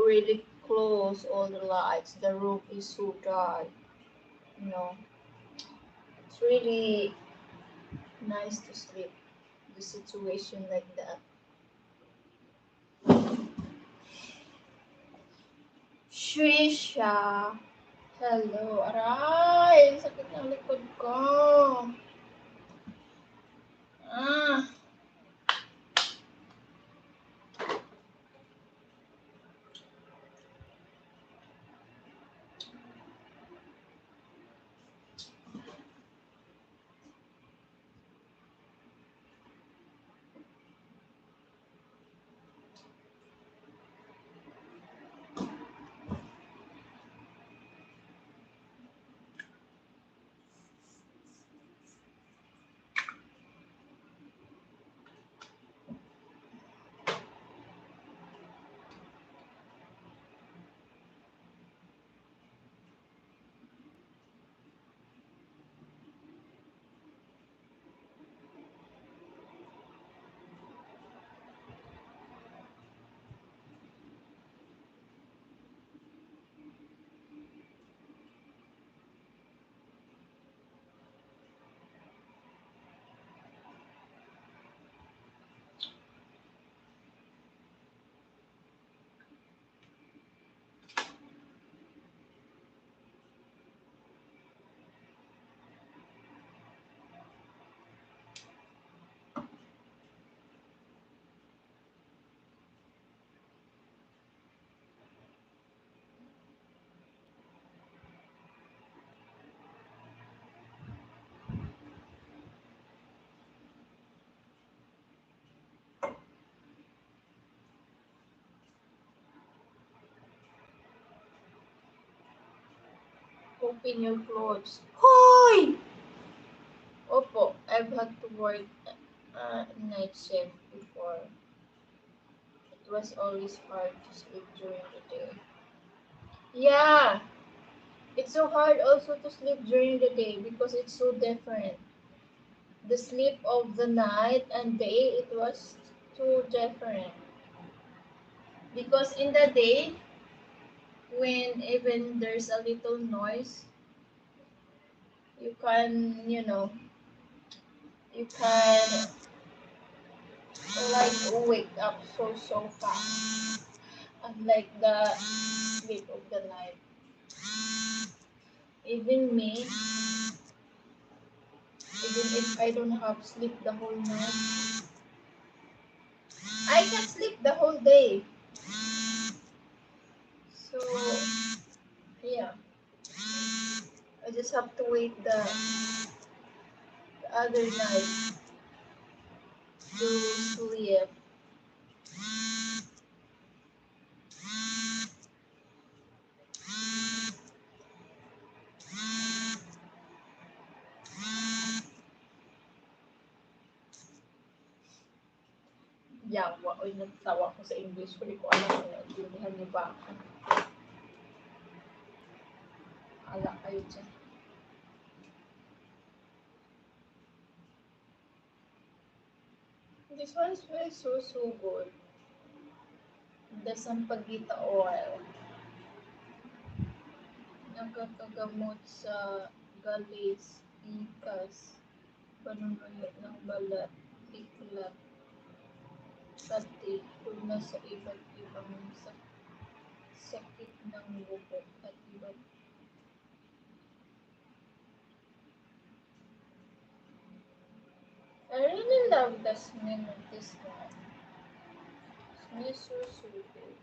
already close all the lights. The room is so dark. You know, it's really nice to sleep. The situation like that. Trisha. Hello. Aray, sakit ng likod ko. Ah. Open your clothes. Hoy! Opo, I've had to work night shift before. It was always hard to sleep during the day. Yeah, it's so hard also to sleep during the day because it's so different. The sleep of the night and day, it was too different. Because in the day, when even there's a little noise, you can, you can like wake up so fast. Unlike the sleep of the night. Even me, even if I don't have sleep the whole night, I can sleep the whole day. So yeah, I just have to wait the other night to sleep. Yawa, oy, nagtawa ko sa English ko. Hindi ko alam kung naintindihan niyo ba ako. Ala kayo dyan. This one smells so good. The sampagita oil. Nakakagamot sa galis, ikas, panununod ng balat, iklat, pati na sa iba't ibang sakit ng buhok at iba't. I really love the smell of this one. Smells so good.